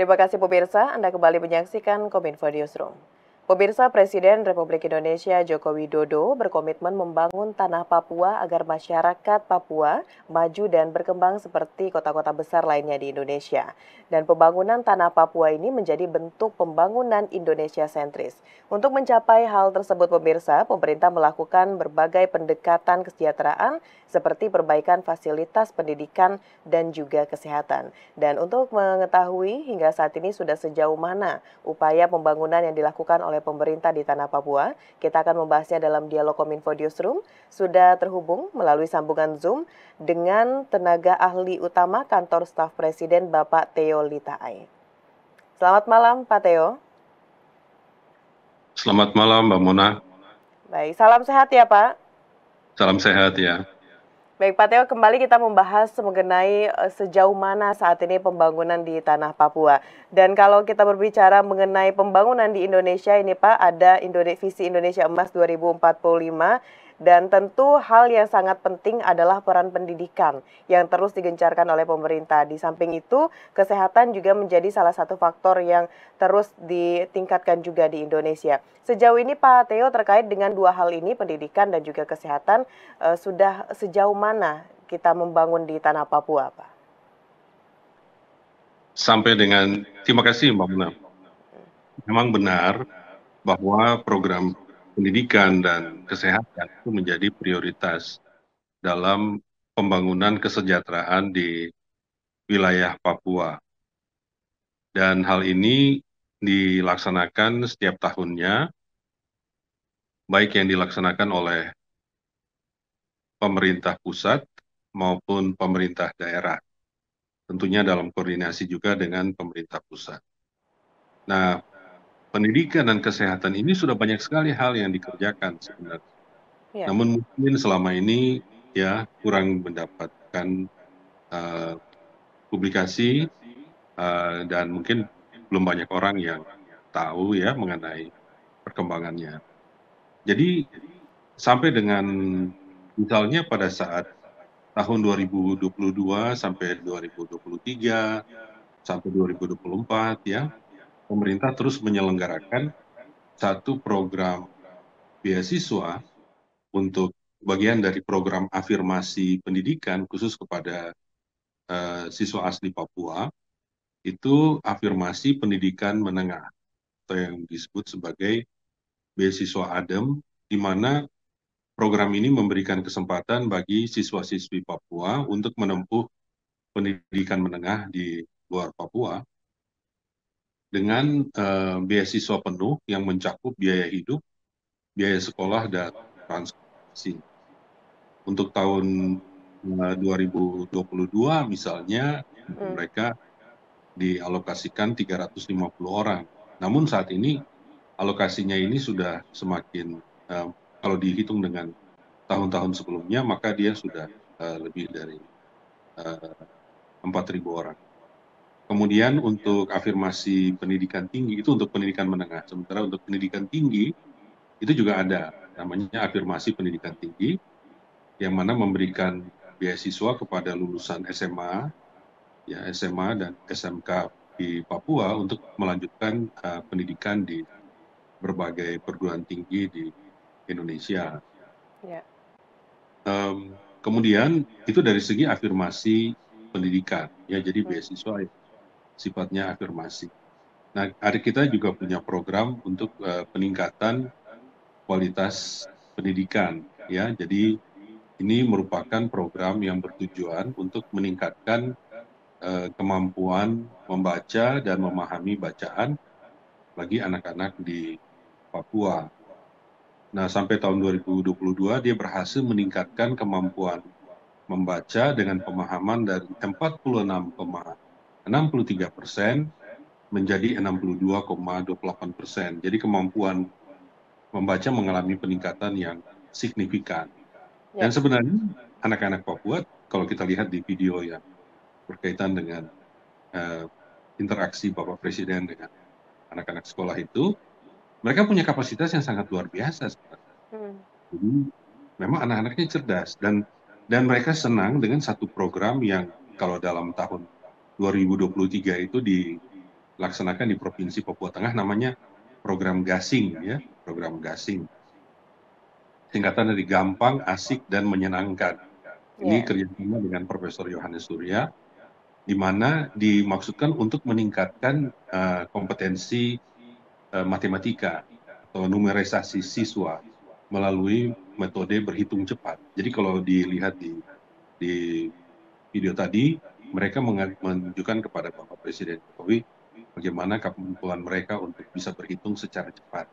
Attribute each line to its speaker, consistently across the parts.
Speaker 1: Terima kasih pemirsa, Anda kembali menyaksikan Kominfo Newsroom. Pemirsa Presiden Republik Indonesia Joko Widodo berkomitmen membangun tanah Papua agar masyarakat Papua maju dan berkembang seperti kota-kota besar lainnya di Indonesia. Dan pembangunan tanah Papua ini menjadi bentuk pembangunan Indonesia sentris. Untuk mencapai hal tersebut pemirsa, pemerintah melakukan berbagai pendekatan kesejahteraan seperti perbaikan fasilitas pendidikan dan juga kesehatan. Dan untuk mengetahui hingga saat ini sudah sejauh mana upaya pembangunan yang dilakukan oleh pemerintah di Tanah Papua, kita akan membahasnya dalam dialog Kominfo Newsroom. Sudah terhubung melalui sambungan Zoom dengan tenaga ahli utama Kantor Staf Presiden Bapak Theo Litaai. Selamat malam Pak Theo.
Speaker 2: Selamat malam Mbak Mona.
Speaker 1: Baik, salam sehat ya Pak.
Speaker 2: Salam sehat ya.
Speaker 1: Baik Pak Theo, kembali kita membahas mengenai sejauh mana saat ini pembangunan di Tanah Papua. Dan kalau kita berbicara mengenai pembangunan di Indonesia ini Pak, ada Visi Indonesia Emas 2045. Dan tentu hal yang sangat penting adalah peran pendidikan yang terus digencarkan oleh pemerintah. Di samping itu, kesehatan juga menjadi salah satu faktor yang terus ditingkatkan juga di Indonesia. Sejauh ini Pak Theo terkait dengan dua hal ini, pendidikan dan juga kesehatan, sudah sejauh mana kita membangun di Tanah Papua, Pak?
Speaker 2: Terima kasih Mbak Mona. Memang benar bahwa program pendidikan dan kesehatan itu menjadi prioritas dalam pembangunan kesejahteraan di wilayah Papua. Dan hal ini dilaksanakan setiap tahunnya, baik yang dilaksanakan oleh pemerintah pusat maupun pemerintah daerah. Tentunya dalam koordinasi juga dengan pemerintah pusat. Nah, pendidikan dan kesehatan ini sudah banyak sekali hal yang dikerjakan sebenarnya.
Speaker 1: Ya.
Speaker 2: Namun mungkin selama ini ya kurang mendapatkan publikasi dan mungkin belum banyak orang yang tahu ya mengenai perkembangannya. Jadi sampai dengan misalnya pada saat tahun 2022 sampai 2023 sampai 2024 ya, pemerintah terus menyelenggarakan satu program beasiswa untuk bagian dari program afirmasi pendidikan khusus kepada siswa asli Papua, itu afirmasi pendidikan menengah atau yang disebut sebagai beasiswa ADEM, di mana program ini memberikan kesempatan bagi siswa-siswi Papua untuk menempuh pendidikan menengah di luar Papua dengan beasiswa penuh yang mencakup biaya hidup, biaya sekolah, dan transportasi. Untuk tahun 2022 misalnya, mereka dialokasikan 350 orang. Namun saat ini alokasinya ini sudah semakin, kalau dihitung dengan tahun-tahun sebelumnya, maka dia sudah lebih dari 4.000 orang. Kemudian untuk afirmasi pendidikan tinggi, itu untuk pendidikan menengah. Sementara untuk pendidikan tinggi, itu juga ada, namanya afirmasi pendidikan tinggi, yang mana memberikan beasiswa kepada lulusan SMA, ya SMA dan SMK di Papua untuk melanjutkan pendidikan di berbagai perguruan tinggi di Indonesia.
Speaker 1: Ya.
Speaker 2: Kemudian itu dari segi afirmasi pendidikan, ya jadi beasiswa sifatnya afirmasi. Nah, adik kita juga punya program untuk peningkatan kualitas pendidikan, ya. Jadi ini merupakan program yang bertujuan untuk meningkatkan kemampuan membaca dan memahami bacaan bagi anak-anak di Papua. Nah, sampai tahun 2022 dia berhasil meningkatkan kemampuan membaca dengan pemahaman dari 46,63% menjadi 62,28%. Jadi kemampuan membaca mengalami peningkatan yang signifikan. Dan sebenarnya anak-anak Papua, kalau kita lihat di video yang berkaitan dengan interaksi Bapak Presiden dengan anak-anak sekolah itu, mereka punya kapasitas yang sangat luar biasa sebenarnya. Jadi memang anak-anaknya cerdas dan mereka senang dengan satu program yang kalau dalam tahun 2023 itu laksanakan di Provinsi Papua Tengah, namanya program Gasing, ya, program Gasing. Singkatan dari gampang, asik, dan menyenangkan. Ini
Speaker 1: Ya.
Speaker 2: kerjasama dengan Profesor Yohanes Surya, di mana dimaksudkan untuk meningkatkan kompetensi matematika atau numerisasi siswa melalui metode berhitung cepat. Jadi kalau dilihat di video tadi, mereka menunjukkan kepada Bapak Presiden Jokowi bagaimana kemampuan mereka untuk bisa berhitung secara cepat.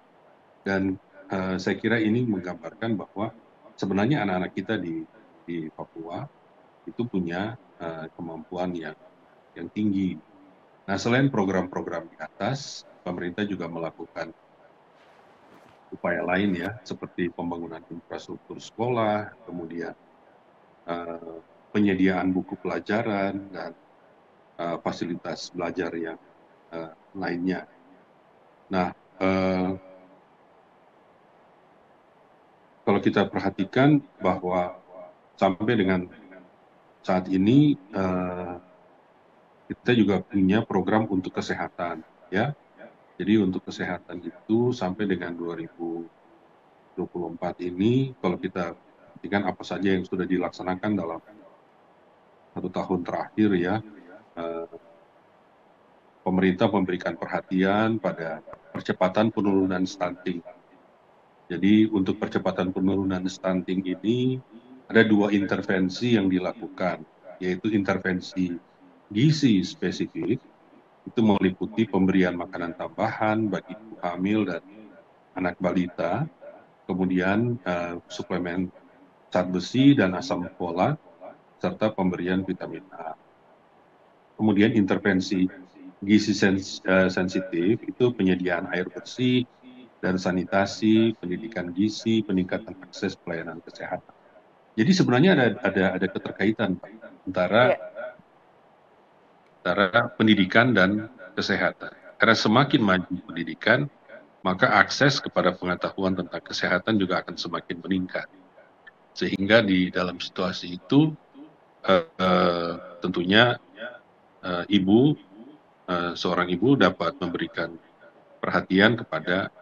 Speaker 2: Dan saya kira ini menggambarkan bahwa sebenarnya anak-anak kita di Papua itu punya kemampuan yang tinggi. Nah, selain program-program di atas, pemerintah juga melakukan upaya lain, ya, seperti pembangunan infrastruktur sekolah, kemudian penyediaan buku pelajaran dan fasilitas belajar yang lainnya. Nah, kalau kita perhatikan bahwa sampai dengan saat ini kita juga punya program untuk kesehatan, ya. Jadi untuk kesehatan itu sampai dengan 2024 ini, kalau kita perhatikan apa saja yang sudah dilaksanakan dalam 1 tahun terakhir, ya, pemerintah memberikan perhatian pada percepatan penurunan stunting. Jadi untuk percepatan penurunan stunting ini ada 2 intervensi yang dilakukan, yaitu intervensi gizi spesifik, itu meliputi pemberian makanan tambahan bagi ibu hamil dan anak balita, kemudian suplemen zat besi dan asam folat, serta pemberian vitamin A. Kemudian intervensi gizi sensitif itu penyediaan air bersih dan sanitasi, pendidikan gizi, peningkatan akses pelayanan kesehatan. Jadi sebenarnya ada keterkaitan, Pak, antara
Speaker 1: Ya.
Speaker 2: pendidikan dan kesehatan. Karena semakin maju pendidikan, maka akses kepada pengetahuan tentang kesehatan juga akan semakin meningkat. Sehingga di dalam situasi itu tentunya seorang ibu dapat memberikan perhatian kepada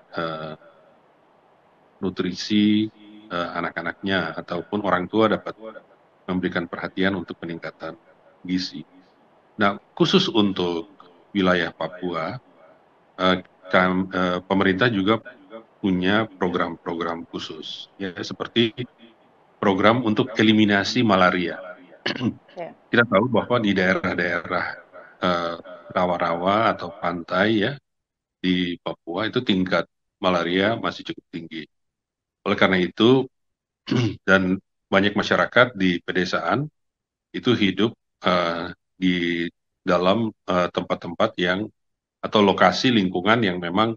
Speaker 2: nutrisi anak-anaknya, ataupun orang tua dapat memberikan perhatian untuk peningkatan gizi. Nah, khusus untuk wilayah Papua, pemerintah juga punya program-program khusus, ya, seperti program untuk eliminasi malaria.
Speaker 1: Ya.
Speaker 2: Kita tahu bahwa di daerah-daerah rawa-rawa atau pantai, ya, di Papua itu tingkat malaria masih cukup tinggi. Oleh karena itu, dan banyak masyarakat di pedesaan itu hidup di dalam tempat-tempat yang atau lokasi lingkungan yang memang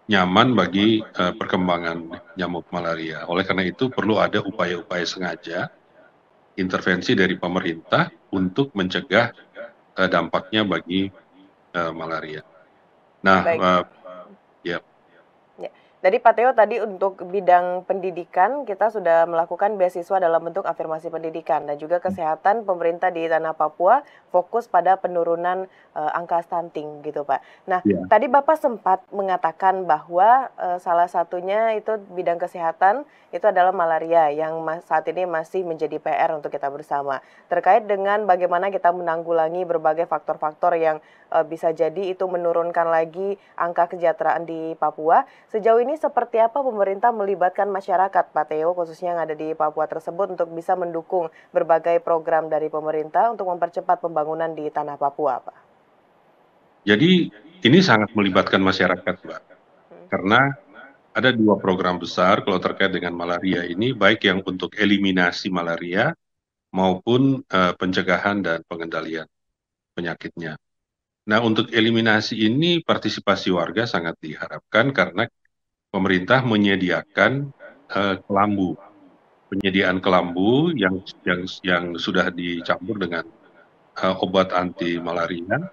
Speaker 2: nyaman bagi perkembangan nyamuk malaria. Oleh karena itu perlu ada upaya-upaya sengaja intervensi dari pemerintah untuk mencegah dampaknya bagi malaria. Nah,
Speaker 1: Baik.
Speaker 2: ya.
Speaker 1: Ya. Dari Pak Teo tadi untuk bidang pendidikan kita sudah melakukan beasiswa dalam bentuk afirmasi pendidikan dan juga kesehatan pemerintah di tanah Papua fokus pada penurunan angka stunting gitu Pak. Nah,
Speaker 2: Ya.
Speaker 1: tadi Bapak sempat mengatakan bahwa salah satunya itu bidang kesehatan itu adalah malaria yang saat ini masih menjadi PR untuk kita bersama. Terkait dengan bagaimana kita menanggulangi berbagai faktor-faktor yang bisa jadi itu menurunkan lagi angka kesejahteraan di Papua. Sejauh ini seperti apa pemerintah melibatkan masyarakat, Pak Teo, khususnya yang ada di Papua tersebut untuk bisa mendukung berbagai program dari pemerintah untuk mempercepat pembangunan di tanah Papua, Pak?
Speaker 2: Jadi ini sangat melibatkan masyarakat, Mbak. Karena ada 2 program besar kalau terkait dengan malaria ini, baik yang untuk eliminasi malaria maupun pencegahan dan pengendalian penyakitnya. Nah, untuk eliminasi ini partisipasi warga sangat diharapkan karena pemerintah menyediakan kelambu, penyediaan kelambu yang sudah dicampur dengan obat anti malaria,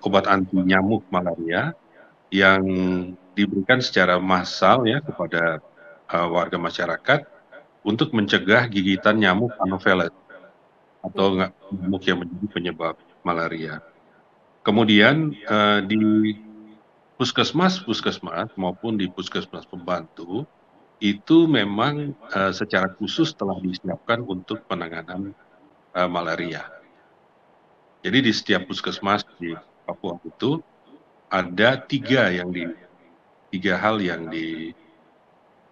Speaker 2: obat anti nyamuk malaria yang diberikan secara massal, ya, kepada warga masyarakat untuk mencegah gigitan nyamuk Anopheles atau nyamuk yang menjadi penyebab malaria. Kemudian di puskesmas maupun di puskesmas pembantu itu memang secara khusus telah disiapkan untuk penanganan malaria. Jadi di setiap puskesmas di Papua itu ada tiga hal yang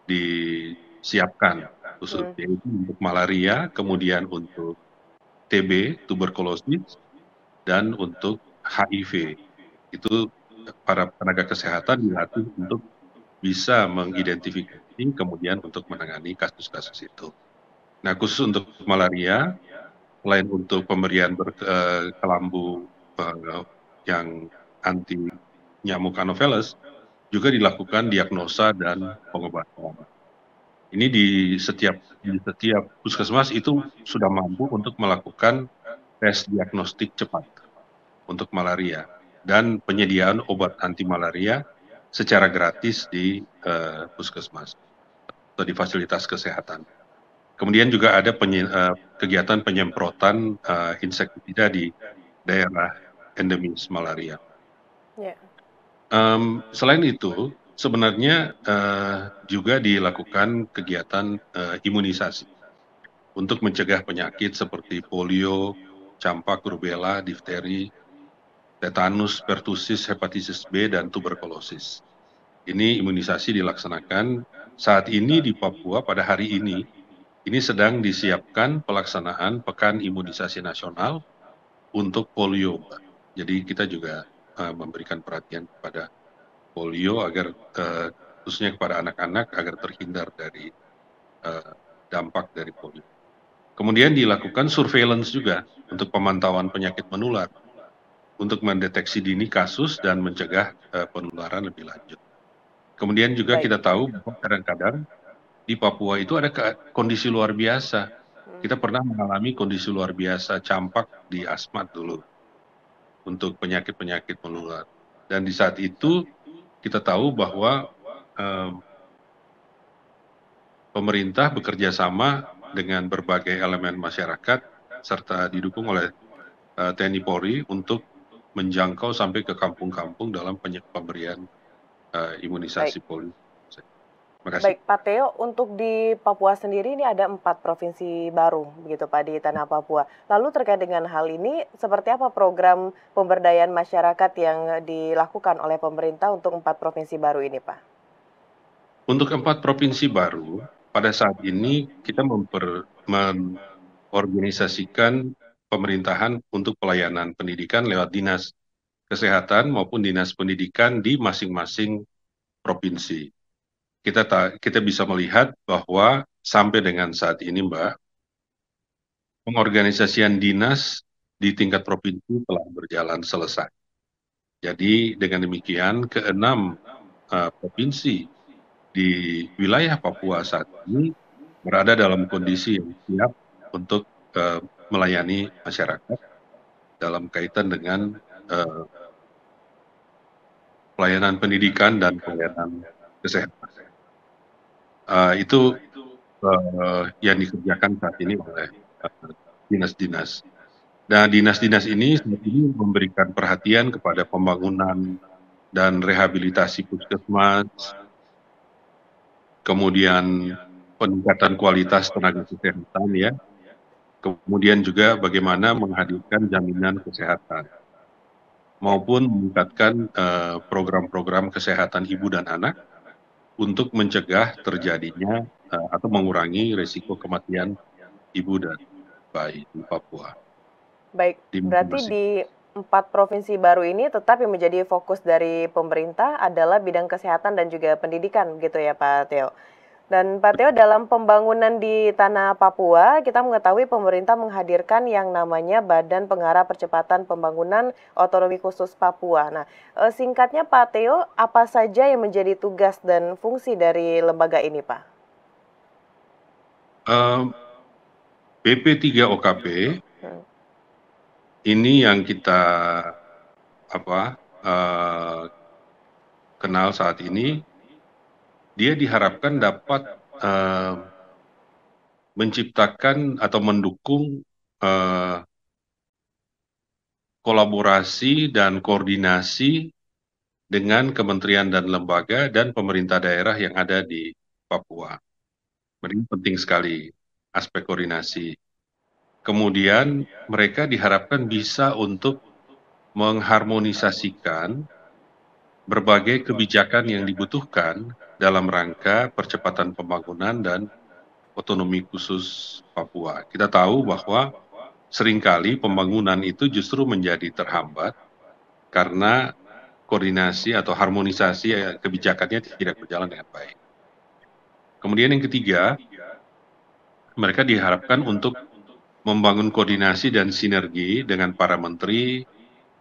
Speaker 2: disiapkan khusus, yaitu untuk malaria, kemudian untuk TB, tuberkulosis, dan untuk HIV. Itu para tenaga kesehatan dilatih untuk bisa mengidentifikasi, kemudian untuk menangani kasus-kasus itu. Nah, khusus untuk malaria, selain untuk pemberian kelambu yang anti nyamuk Anopheles, juga dilakukan diagnosa dan pengobatan. Ini di setiap puskesmas itu sudah mampu untuk melakukan tes diagnostik cepat untuk malaria dan penyediaan obat anti malaria secara gratis di puskesmas atau di fasilitas kesehatan. Kemudian juga ada kegiatan penyemprotan insektisida di daerah endemis malaria.
Speaker 1: Ya.
Speaker 2: Selain itu, sebenarnya juga dilakukan kegiatan imunisasi untuk mencegah penyakit seperti polio, campak, rubella, difteri, tetanus, pertusis, hepatitis B, dan tuberkulosis. Ini imunisasi dilaksanakan saat ini di Papua pada hari ini sedang disiapkan pelaksanaan Pekan Imunisasi Nasional untuk polio. Jadi kita juga memberikan perhatian kepada polio agar khususnya kepada anak-anak agar terhindar dari dampak dari polio. Kemudian dilakukan surveillance juga untuk pemantauan penyakit menular untuk mendeteksi dini kasus dan mencegah penularan lebih lanjut. Kemudian juga
Speaker 1: Baik.
Speaker 2: kita tahu bahwa kadang-kadang di Papua itu ada kondisi luar biasa. Kita pernah mengalami kondisi luar biasa campak di Asmat dulu untuk penyakit-penyakit menular. Dan di saat itu kita tahu bahwa pemerintah bekerja sama dengan berbagai elemen masyarakat serta didukung oleh TNI Polri untuk menjangkau sampai ke kampung-kampung dalam pemberian imunisasi polio. Terima kasih.
Speaker 1: Baik, Pak Teo, untuk di Papua sendiri ini ada 4 provinsi baru, begitu Pak, di tanah Papua. Lalu terkait dengan hal ini, seperti apa program pemberdayaan masyarakat yang dilakukan oleh pemerintah untuk 4 provinsi baru ini, Pak?
Speaker 2: Untuk 4 provinsi baru, pada saat ini kita mengorganisasikan pemerintahan untuk pelayanan pendidikan lewat dinas kesehatan maupun dinas pendidikan di masing-masing provinsi. Kita bisa melihat bahwa sampai dengan saat ini, Mbak, pengorganisasian dinas di tingkat provinsi telah berjalan selesai. Jadi dengan demikian keenam provinsi di wilayah Papua saat ini berada dalam kondisi yang siap untuk melayani masyarakat dalam kaitan dengan pelayanan pendidikan dan pelayanan kesehatan. Itu yang dikerjakan saat ini oleh dinas-dinas. Nah, dinas-dinas ini saat ini memberikan perhatian kepada pembangunan dan rehabilitasi puskesmas, kemudian peningkatan kualitas tenaga kesehatan ya, kemudian juga bagaimana menghadirkan jaminan kesehatan, maupun meningkatkan program-program kesehatan ibu dan anak untuk mencegah terjadinya atau mengurangi risiko kematian ibu dan bayi di Papua.
Speaker 1: Baik, berarti di 4 provinsi baru ini tetap yang menjadi fokus dari pemerintah adalah bidang kesehatan dan juga pendidikan, gitu ya Pak Teo. Dan Pak Teo, dalam pembangunan di tanah Papua, kita mengetahui pemerintah menghadirkan yang namanya Badan Pengarah Percepatan Pembangunan Otonomi Khusus Papua. Nah, singkatnya Pak Teo, apa saja yang menjadi tugas dan fungsi dari lembaga ini, Pak?
Speaker 2: BP3OKP ini yang kita kenal saat ini, dia diharapkan dapat menciptakan atau mendukung kolaborasi dan koordinasi dengan kementerian dan lembaga dan pemerintah daerah yang ada di Papua. Ini penting sekali aspek koordinasi. Kemudian mereka diharapkan bisa untuk mengharmonisasikan berbagai kebijakan yang dibutuhkan dalam rangka percepatan pembangunan dan otonomi khusus Papua. Kita tahu bahwa seringkali pembangunan itu justru menjadi terhambat karena koordinasi atau harmonisasi kebijakannya tidak berjalan dengan baik. Kemudian yang ketiga, mereka diharapkan untuk membangun koordinasi dan sinergi dengan para menteri,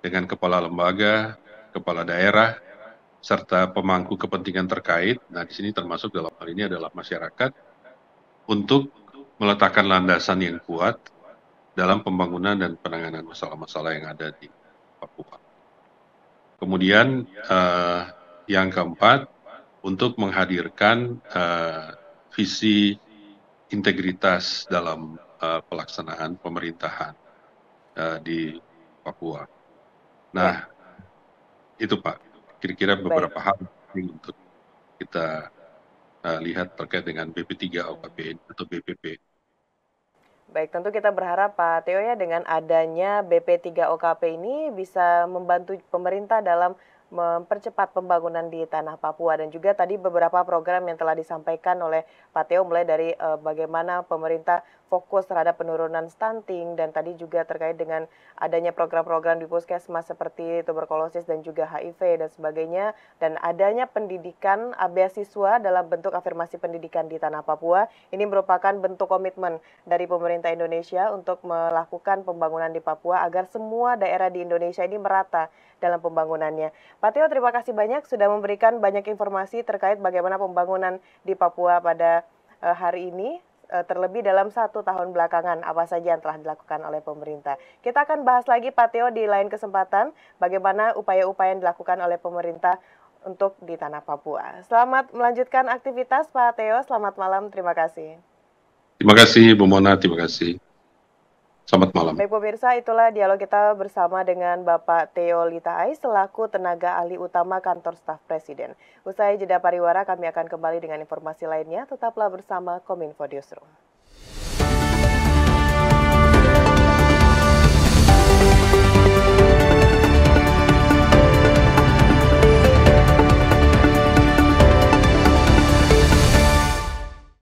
Speaker 2: dengan kepala lembaga, kepala daerah, serta pemangku kepentingan terkait. Nah, di sini termasuk dalam hal ini adalah masyarakat untuk meletakkan landasan yang kuat dalam pembangunan dan penanganan masalah-masalah yang ada di Papua. Kemudian yang keempat, untuk menghadirkan visi integritas dalam pelaksanaan pemerintahan di Papua. Nah, itu Pak, kira-kira beberapa hal penting untuk kita lihat terkait dengan BP3 OKP atau BPP.
Speaker 1: Baik, tentu kita berharap Pak Teo ya dengan adanya BP3 OKP ini bisa membantu pemerintah dalam mempercepat pembangunan di tanah Papua dan juga tadi beberapa program yang telah disampaikan oleh Pak Teo mulai dari bagaimana pemerintah fokus terhadap penurunan stunting dan tadi juga terkait dengan adanya program-program di puskesmas seperti tuberkulosis dan juga HIV dan sebagainya dan adanya pendidikan beasiswa dalam bentuk afirmasi pendidikan di tanah Papua ini merupakan bentuk komitmen dari pemerintah Indonesia untuk melakukan pembangunan di Papua agar semua daerah di Indonesia ini merata dalam pembangunannya. Pak Teo, terima kasih banyak sudah memberikan banyak informasi terkait bagaimana pembangunan di Papua pada hari ini, terlebih dalam 1 tahun belakangan, apa saja yang telah dilakukan oleh pemerintah. Kita akan bahas lagi Pak Teo di lain kesempatan, bagaimana upaya-upaya yang dilakukan oleh pemerintah untuk di tanah Papua. Selamat melanjutkan aktivitas Pak Teo, selamat malam, terima kasih.
Speaker 2: Terima kasih Bu Mona, terima kasih. Selamat malam.
Speaker 1: Baik pemirsa, itulah dialog kita bersama dengan Bapak Teo Litaai selaku tenaga ahli utama kantor staf Presiden. Usai jeda pariwara, kami akan kembali dengan informasi lainnya. Tetaplah bersama Kominfo Newsroom.